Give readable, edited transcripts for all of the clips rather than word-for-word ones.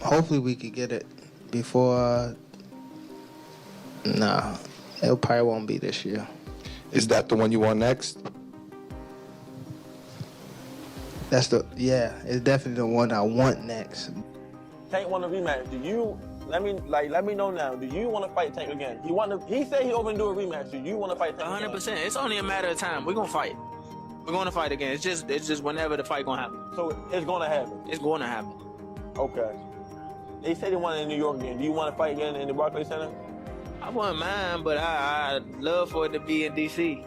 hopefully we could get it before. Nah, it probably won't be this year. Is that the one you want next? It's definitely the one I want next. Tank want a rematch. Let me know now. Do you want to fight Tank again? He said he open to do a rematch. Do you want to fight Tank 100%. again? It's only a matter of time. We're gonna fight. We're gonna fight again. It's just whenever the fight gonna happen. So it's gonna happen. It's gonna happen. Okay. They said they want it in New York again. Do you want to fight again in the Barclays Center? I wouldn't mind, but I'd love for it to be in D.C.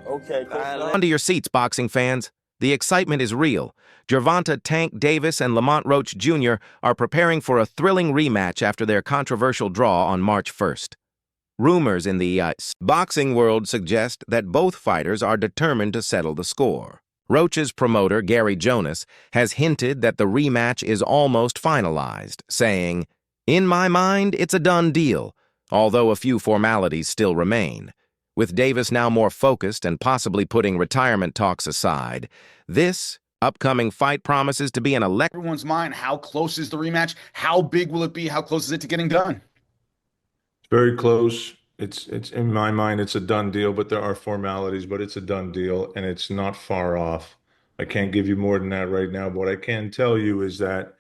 Okay. Onto your seats, boxing fans. The excitement is real. Gervonta "Tank" Davis and Lamont Roach Jr. are preparing for a thrilling rematch after their controversial draw on March 1st. Rumors in the boxing world suggest that both fighters are determined to settle the score. Roach's promoter, Gary Jonas, has hinted that the rematch is almost finalized, saying, "In my mind, it's a done deal, although a few formalities still remain." With Davis now more focused and possibly putting retirement talks aside, this upcoming fight promises to be an everyone's mind. How close is the rematch? How big will it be? How close is it to getting done? Very close. It's in my mind, it's a done deal, but there are formalities, but it's a done deal, and it's not far off. I can't give you more than that right now, but what I can tell you is that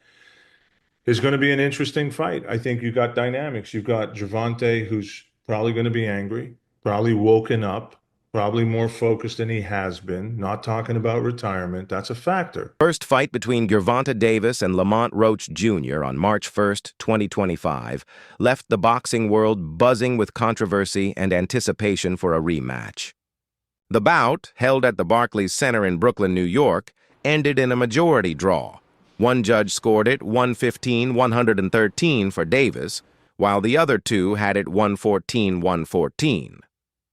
it's going to be an interesting fight. I think you got dynamics. You've got Gervonta, who's probably going to be angry, probably woken up, probably more focused than he has been, not talking about retirement. That's a factor. First fight between Gervonta Davis and Lamont Roach Jr. on March 1st, 2025, left the boxing world buzzing with controversy and anticipation for a rematch. The bout, held at the Barclays Center in Brooklyn, New York, ended in a majority draw. One judge scored it 115-113 for Davis, while the other two had it 114-114.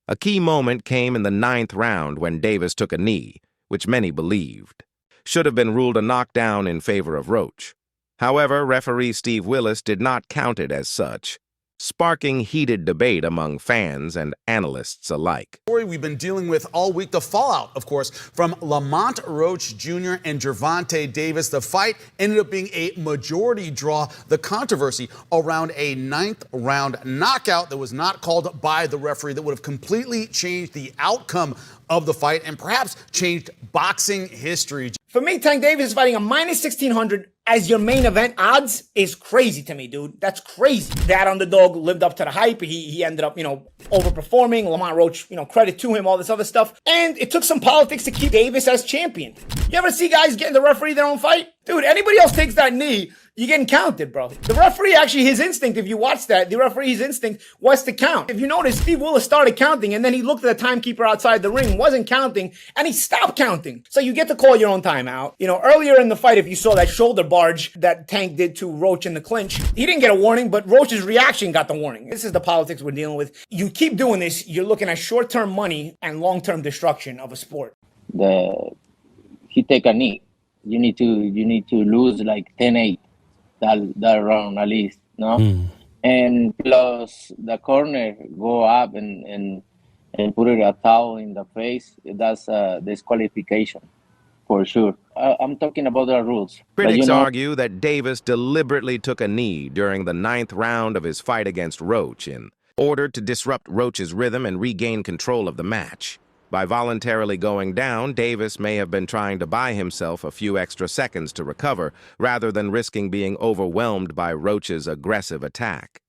A key moment came in the 9th round when Davis took a knee, which many believed should have been ruled a knockdown in favor of Roach. However, referee Steve Willis did not count it as such, sparking heated debate among fans and analysts alike. We've been dealing with all week the fallout, of course, from Lamont Roach Jr. and Gervonta Davis. The fight ended up being a majority draw. The controversy around a 9th round knockout that was not called by the referee that would have completely changed the outcome of the fight and perhaps changed boxing history. For me, Tank Davis is fighting a minus 1,600 as your main event odds is crazy to me, dude. That's crazy. That underdog lived up to the hype. He ended up, overperforming. Lamont Roach, credit to him, all this other stuff. And it took some politics to keep Davis as champion. You ever see guys getting the referee their own fight? Dude, anybody else takes that knee, you're getting counted, bro. The referee, actually, his instinct, if you watch that, the referee's instinct was to count. If you notice, Steve Willis started counting, and then he looked at the timekeeper outside the ring, wasn't counting, and he stopped counting. So you get to call your own timeout. Earlier in the fight, if you saw that shoulder barge that Tank did to Roach in the clinch, he didn't get a warning, but Roach's reaction got the warning. This is the politics we're dealing with. You keep doing this, you're looking at short-term money and long-term destruction of a sport. He take a knee. You need to lose like 10-8 that round at least, no? And plus the corner go up and put it a towel in the face. That's a disqualification for sure. I'm talking about the rules. Critics argue that Davis deliberately took a knee during the 9th round of his fight against Roach in order to disrupt Roach's rhythm and regain control of the match. By voluntarily going down, Davis may have been trying to buy himself a few extra seconds to recover, rather than risking being overwhelmed by Roach's aggressive attack.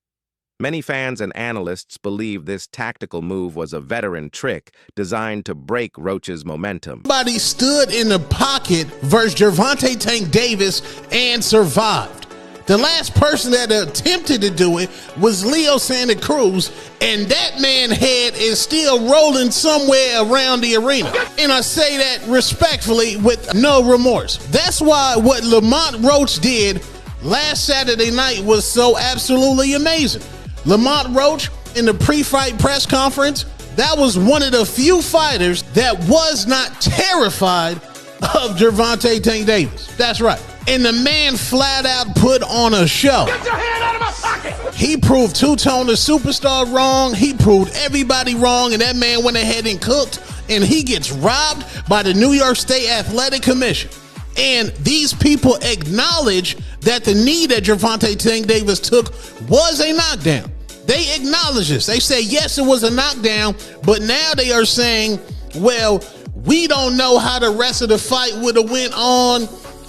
Many fans and analysts believe this tactical move was a veteran trick designed to break Roach's momentum. Somebody stood in the pocket versus Gervonta "Tank" Davis and survived. The last person that attempted to do it was Leo Santa Cruz, and that man's head is still rolling somewhere around the arena. And I say that respectfully with no remorse. That's why what Lamont Roach did last Saturday night was so absolutely amazing. Lamont Roach, in the pre-fight press conference, that was one of the few fighters that was not terrified of Gervonta "Tank" Davis. That's right. And the man flat out put on a show. Get your hand out of my pocket! He proved Two-Tone the Superstar wrong. He proved everybody wrong, and that man went ahead and cooked, and he gets robbed by the New York State Athletic Commission. And these people acknowledge that the knee that Gervonta Tank Davis took was a knockdown. They acknowledge this. They say, yes, it was a knockdown, but now they are saying, well, we don't know how the rest of the fight would have went on.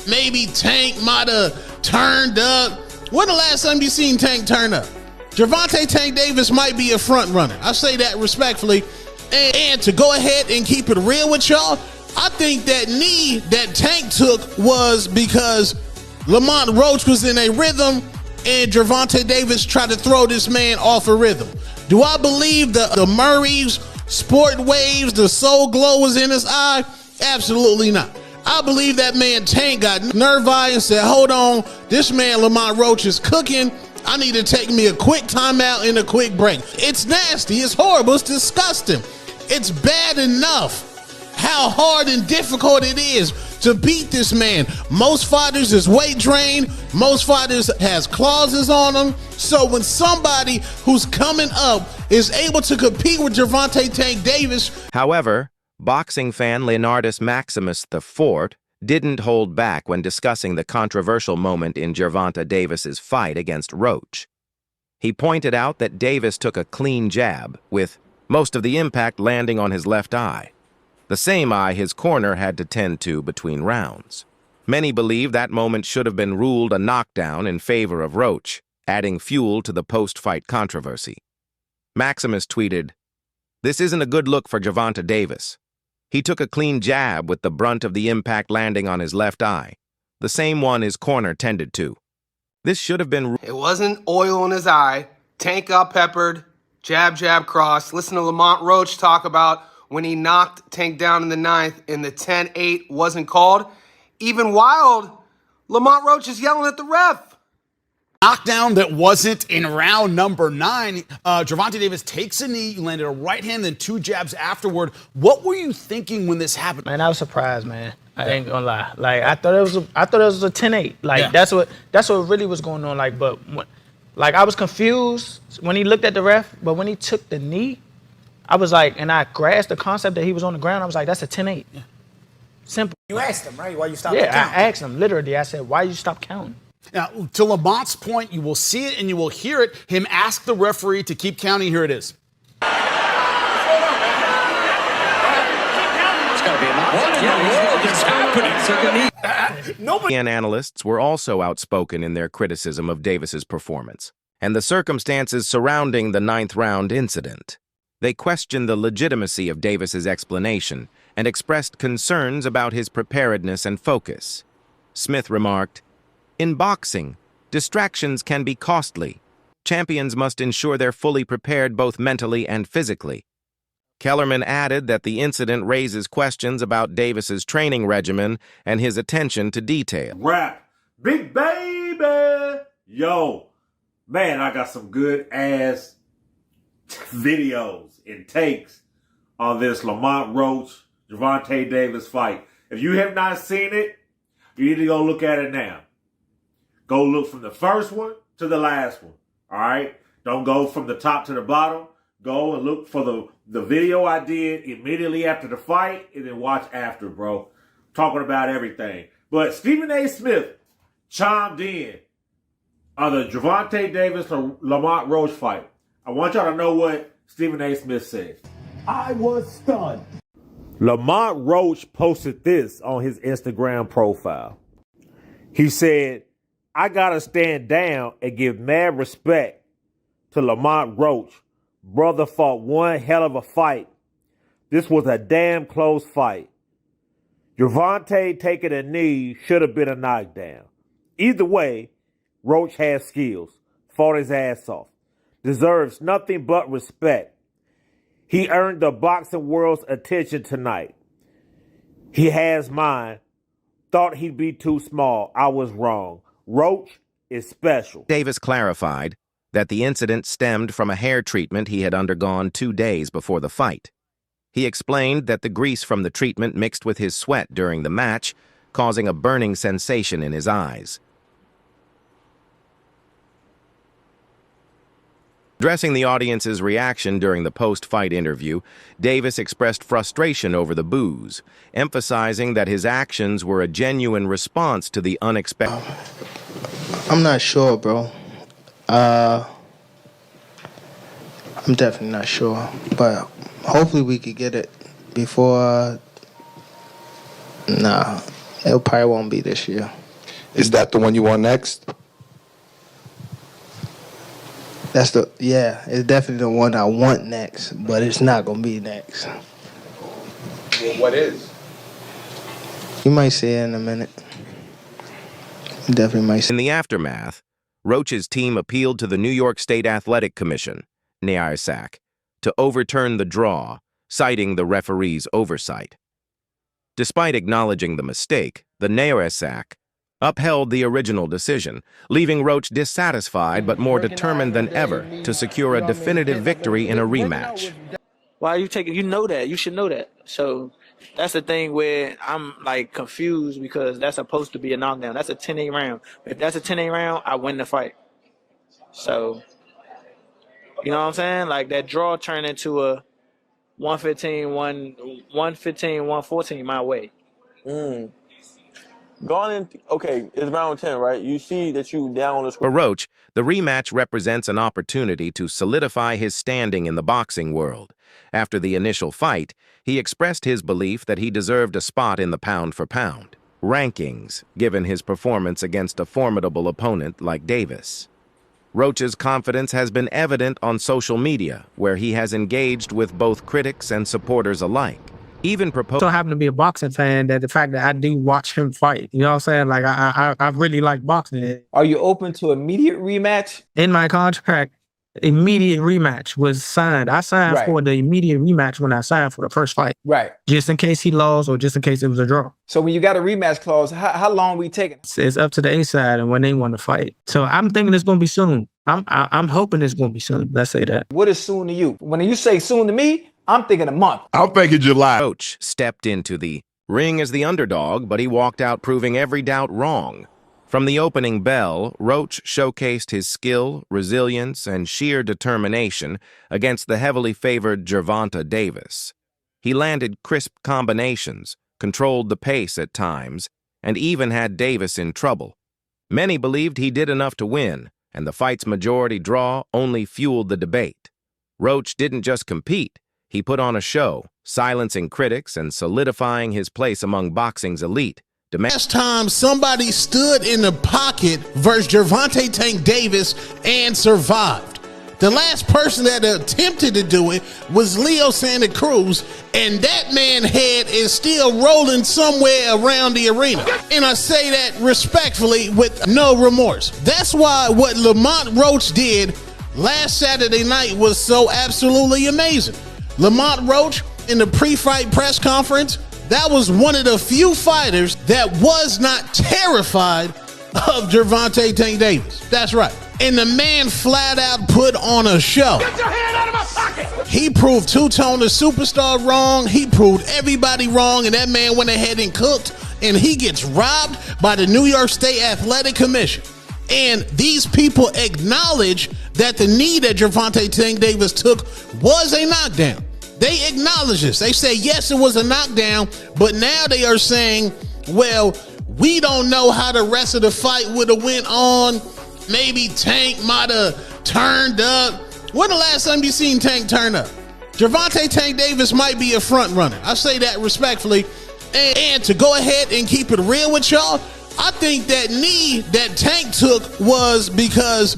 Maybe Tank might have turned up. When the last time you seen Tank turn up? Gervonta Tank Davis might be a front runner. I say that respectfully. And to go ahead and keep it real with y'all, I think that knee that Tank took was because Lamont Roach was in a rhythm and Gervonta Davis tried to throw this man off a rhythm. Do I believe the Murray's sport waves, the soul glow was in his eye? Absolutely not. I believe that man Tank got nerve-eye and said, hold on, this man Lamont Roach is cooking. I need to take me a quick timeout and a quick break. It's nasty. It's horrible. It's disgusting. It's bad enough how hard and difficult it is to beat this man. Most fighters is weight drained. Most fighters has clauses on them. So when somebody who's coming up is able to compete with Gervonta Tank Davis. However, boxing fan Leonardus Maximus IV didn't hold back when discussing the controversial moment in Gervonta Davis's fight against Roach. He pointed out that Davis took a clean jab, with most of the impact landing on his left eye, the same eye his corner had to tend to between rounds. Many believe that moment should have been ruled a knockdown in favor of Roach, adding fuel to the post-fight controversy. Maximus tweeted, "This isn't a good look for Gervonta Davis. He took a clean jab with the brunt of the impact landing on his left eye, the same one his corner tended to. This should have been..." It wasn't oil in his eye. Tank got peppered. Jab, jab, cross. Listen to Lamont Roach talk about when he knocked Tank down in the 9th and the 10-8 wasn't called. Even wild, Lamont Roach is yelling at the ref. Knockdown that wasn't in round number 9. Gervonta Davis takes a knee, landed a right hand, then 2 jabs afterward. What were you thinking when this happened? Man, I was surprised, man. I ain't gonna lie. Like I thought it was a 10-8. Like that's what really was going on. Like, but like I was confused when he looked at the ref, but when he took the knee, I was like, and I grasped the concept that he was on the ground. I was like, that's a 10-8. Yeah. Simple. You asked him, right? Why you stopped? Yeah, I asked him literally. I said, why you stop counting? Now, to Lamont's point, you will see it and you will hear it. Him ask the referee to keep counting. Here it is. Nobody. Analysts were also outspoken in their criticism of Davis's performance and the circumstances surrounding the 9th round incident. They questioned the legitimacy of Davis's explanation and expressed concerns about his preparedness and focus. Smith remarked, "In boxing, distractions can be costly. Champions must ensure they're fully prepared both mentally and physically." Kellerman added that the incident raises questions about Davis's training regimen and his attention to detail. Rap, big baby! Yo, man, I got some good ass videos and takes on this Lamont Roach, Gervonta Davis fight. If you have not seen it, you need to go look at it now. Go look from the first one to the last one, all right? Don't go from the top to the bottom. Go and look for the video I did immediately after the fight and then watch after, bro. Talking about everything. But Stephen A. Smith chimed in on the Gervonta Davis or Lamont Roach fight. I want y'all to know what Stephen A. Smith said. I was stunned. Lamont Roach posted this on his Instagram profile. He said, "I gotta stand down and give mad respect to Lamont Roach. Brother fought one hell of a fight. This was a damn close fight. Gervonta taking a knee should have been a knockdown. Either way, Roach has skills, fought his ass off, deserves nothing but respect. He earned the boxing world's attention tonight. He has mine. Thought he'd be too small. I was wrong. Roach is special." Davis clarified that the incident stemmed from a hair treatment he had undergone 2 days before the fight. He explained that the grease from the treatment mixed with his sweat during the match, causing a burning sensation in his eyes. Addressing the audience's reaction during the post-fight interview, Davis expressed frustration over the boos, emphasizing that his actions were a genuine response to the unexpected. I'm not sure, bro. I'm definitely not sure, but hopefully we could get it before. Nah, it probably won't be this year. Is that the one you want next? It's definitely the one I want next, but it's not gonna be next. Well, what is? You might see it in a minute. You definitely might see. In the aftermath, Roach's team appealed to the New York State Athletic Commission, NYSAC, to overturn the draw, citing the referee's oversight. Despite acknowledging the mistake, the NYSAC upheld the original decision, leaving Roach dissatisfied but more determined than ever to secure a definitive victory in a rematch. Why are you taking? You know that. You should know that. So that's the thing where I'm like confused because that's supposed to be a knockdown. That's a 10-8 round. If that's a 10-8 round, I win the fight. So you know what I'm saying? Like that draw turned into a 115-114 my way. Going in, okay, it's round 10, right? You see that you down on the score. For Roach, the rematch represents an opportunity to solidify his standing in the boxing world. After the initial fight, he expressed his belief that he deserved a spot in the pound-for-pound rankings, given his performance against a formidable opponent like Davis. Roach's confidence has been evident on social media, where he has engaged with both critics and supporters alike. Even proposed. So I happen to be a boxing fan, that the fact that I do watch him fight, you know what I'm saying? Like I really like boxing. Are you open to immediate rematch? In my contract, immediate rematch was signed. I signed for the immediate rematch when I signed for the first fight. Right. Just in case he lost or just in case it was a draw. So when you got a rematch clause, how long we taking? It's up to the A side and when they want to fight. So I'm thinking it's going to be soon. I'm hoping it's going to be soon. Let's say that. What is soon to you? When you say soon to me, I'm thinking a month. I'm thinking July. Roach stepped into the ring as the underdog, but he walked out proving every doubt wrong. From the opening bell, Roach showcased his skill, resilience, and sheer determination against the heavily favored Gervonta Davis. He landed crisp combinations, controlled the pace at times, and even had Davis in trouble. Many believed he did enough to win, and the fight's majority draw only fueled the debate. Roach didn't just compete. He put on a show, silencing critics and solidifying his place among boxing's elite. Last time somebody stood in the pocket versus Gervonta Tank Davis and survived. The last person that attempted to do it was Leo Santa Cruz, and that man's head is still rolling somewhere around the arena. And I say that respectfully with no remorse. That's why what Lamont Roach did last Saturday night was so absolutely amazing. Lamont Roach, in the pre-fight press conference, that was one of the few fighters that was not terrified of Gervonta Tank Davis. That's right. And the man flat out put on a show. Get your hand out of my pocket! He proved Two-Tone the Superstar wrong. He proved everybody wrong, and that man went ahead and cooked, and he gets robbed by the New York State Athletic Commission. And these people acknowledge that the knee that Gervonta Tank Davis took was a knockdown. They acknowledge this. They say, yes, it was a knockdown, but now they are saying, well, we don't know how the rest of the fight would have went on. Maybe Tank might have turned up. When the last time you seen Tank turn up? Gervonta Tank Davis might be a front runner. I say that respectfully. And to go ahead and keep it real with y'all, I think that knee that Tank took was because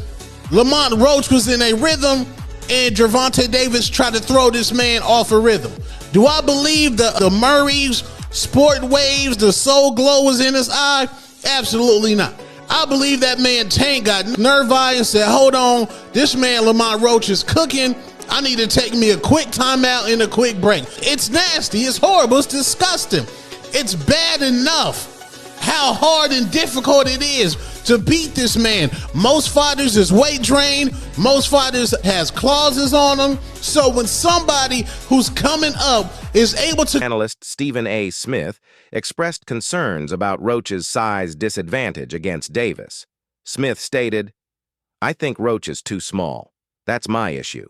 Lamont Roach was in a rhythm and Gervonta Davis tried to throw this man off a rhythm. Do I believe the Murray's sport waves, the soul glow was in his eye? Absolutely not. I believe that man Tank got nerve-eye and said, hold on, this man Lamont Roach is cooking. I need to take me a quick timeout and a quick break. It's nasty. It's horrible. It's disgusting. It's bad enough how hard and difficult it is to beat this man. Most fighters is weight trained. Most fighters has clauses on them. So when somebody who's coming up is able to... Analyst Stephen A. Smith expressed concerns about Roach's size disadvantage against Davis. Smith stated, I think Roach is too small. That's my issue.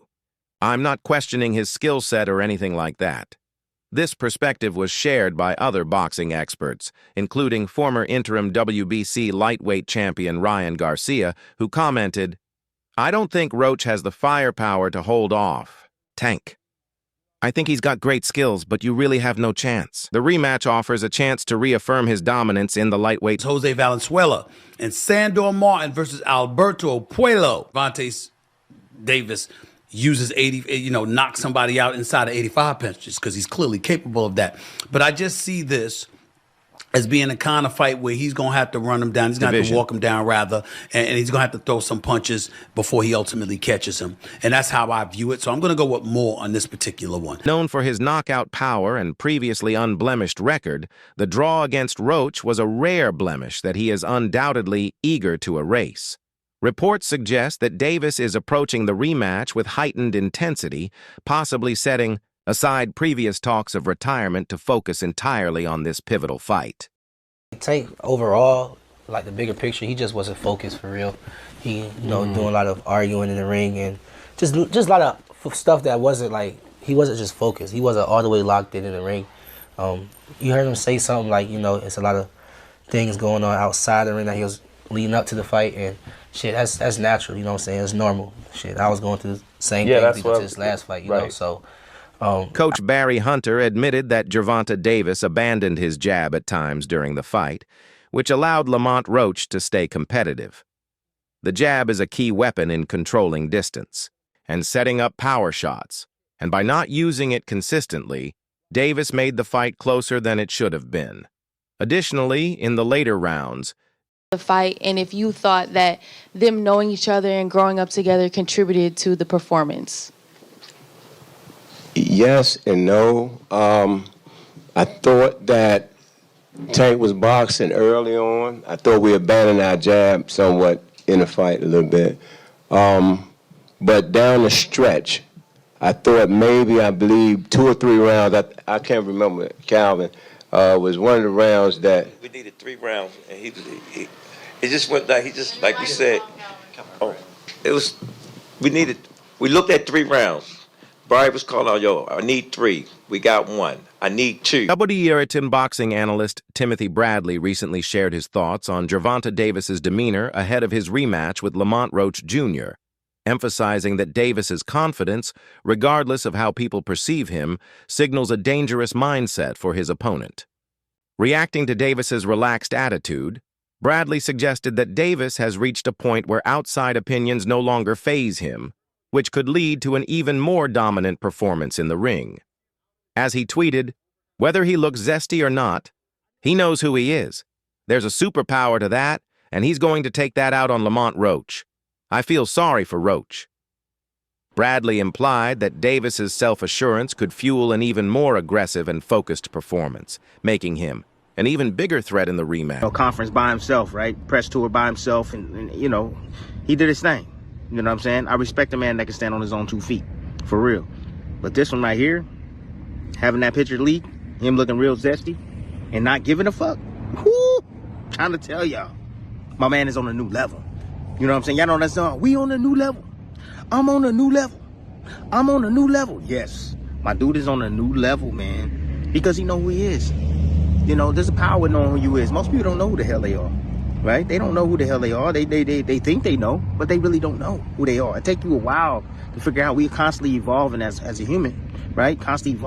I'm not questioning his skill set or anything like that. This perspective was shared by other boxing experts, including former interim WBC lightweight champion Ryan Garcia, who commented, "I don't think Roach has the firepower to hold off Tank. I think he's got great skills, but you really have no chance. The rematch offers a chance to reaffirm his dominance in the lightweight." Jose Valenzuela and Sandor Martin versus Alberto Puello. Gervonta Davis uses knocks somebody out inside of 85 punches because he's clearly capable of that. But I just see this as being a kind of fight where he's going to have to run him down. He's going to have to walk him down, rather, and he's going to have to throw some punches before he ultimately catches him. And that's how I view it. So I'm going to go with more on this particular one. Known for his knockout power and previously unblemished record, the draw against Roach was a rare blemish that he is undoubtedly eager to erase. Reports suggest that Davis is approaching the rematch with heightened intensity, possibly setting aside previous talks of retirement to focus entirely on this pivotal fight. Tank, overall, like the bigger picture, he just wasn't focused for real. He, doing a lot of arguing in the ring and just a lot of stuff that wasn't like, he wasn't just focused. He wasn't all the way locked in the ring. You heard him say something like, it's a lot of things going on outside the ring that he was leading up to the fight, and shit, that's natural, you know what I'm saying? It's normal. Shit, I was going through the same thing with this last fight, you know, so. Coach Barry Hunter admitted that Gervonta Davis abandoned his jab at times during the fight, which allowed Lamont Roach to stay competitive. The jab is a key weapon in controlling distance and setting up power shots, and by not using it consistently, Davis made the fight closer than it should have been. Additionally, in the later rounds, the fight, and if you thought that them knowing each other and growing up together contributed to the performance. Yes and no. I thought that Tank was boxing early on. I thought we abandoned our jab somewhat in the fight a little bit. But down the stretch, I thought maybe, I believe, 2 or 3 rounds, I can't remember, Calvin, was one of the rounds that... We needed 3 rounds, and it just went down. He just, like we said, we looked at 3 rounds. Barry was calling out, yo, I need 3. We got 1. I need 2. WERITON boxing analyst Timothy Bradley recently shared his thoughts on Gervonta Davis's demeanor ahead of his rematch with Lamont Roach Jr., emphasizing that Davis's confidence, regardless of how people perceive him, signals a dangerous mindset for his opponent. Reacting to Davis's relaxed attitude, Bradley suggested that Davis has reached a point where outside opinions no longer faze him, which could lead to an even more dominant performance in the ring. As he tweeted, "Whether he looks zesty or not, he knows who he is. There's a superpower to that, and he's going to take that out on Lamont Roach. I feel sorry for Roach." Bradley implied that Davis's self-assurance could fuel an even more aggressive and focused performance, making him an even bigger threat in the rematch. Conference by himself, right? Press tour by himself, and he did his thing. You know what I'm saying? I respect a man that can stand on his own 2 feet, for real. But this one right here, having that picture leak, him looking real zesty, and not giving a fuck. Whoo! Trying to tell y'all, my man is on a new level. You know what I'm saying? Y'all know that song? We on a new level. I'm on a new level. I'm on a new level. Yes, my dude is on a new level, man, because he know who he is. There's a power in knowing who you is. Most people don't know who the hell they are. Right? They don't know who the hell they are. They think they know, but they really don't know who they are. It takes you a while to figure out. We're constantly evolving as a human, right? Constantly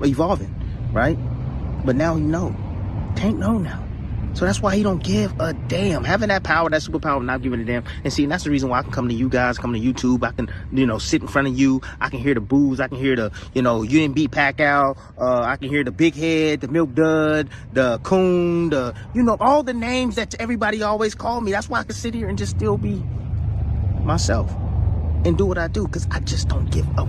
evolving, right? But now you know. Tank know now. So that's why he don't give a damn. Having that power, that superpower of not giving a damn. And see, that's the reason why I can come to you guys, come to YouTube. I can, sit in front of you. I can hear the boos. I can hear the, you didn't beat Pacquiao. I can hear the big head, the milk dud, the coon, the, all the names that everybody always call me. That's why I can sit here and just still be myself and do what I do. Because I just don't give a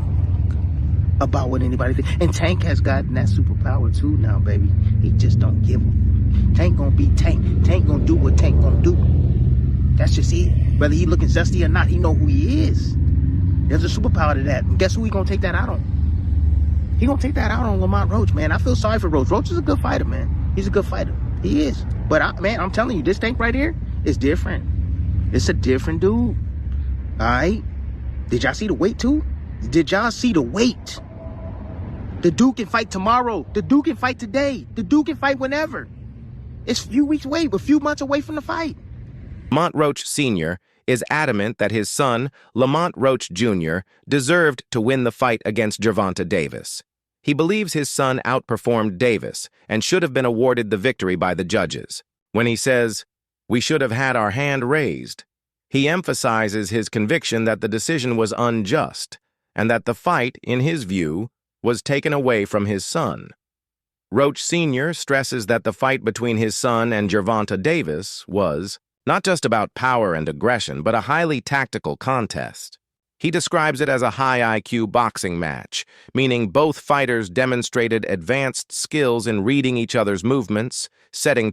about what anybody thinks. And Tank has gotten that superpower too now, baby. He just don't give a. Tank gonna be Tank. Tank gonna do what Tank gonna do. That's just it. Whether he looking zesty or not, he know who he is. There's a superpower to that. And guess who he gonna take that out on? He gonna take that out on Lamont Roach, man. I feel sorry for Roach. Roach is a good fighter, man. He's a good fighter. He is. But I'm telling you, this Tank right here is different. It's a different dude. All right? Did y'all see the weight too? Did y'all see the weight? The dude can fight tomorrow. The dude can fight today. The dude can fight whenever. It's a few weeks away, a few months away from the fight. Lamont Roach Sr. is adamant that his son, Lamont Roach Jr., deserved to win the fight against Gervonta Davis. He believes his son outperformed Davis and should have been awarded the victory by the judges. When he says, "We should have had our hand raised," he emphasizes his conviction that the decision was unjust and that the fight, in his view, was taken away from his son. Roach Sr. stresses that the fight between his son and Gervonta Davis was not just about power and aggression, but a highly tactical contest. He describes it as a high IQ boxing match, meaning both fighters demonstrated advanced skills in reading each other's movements, setting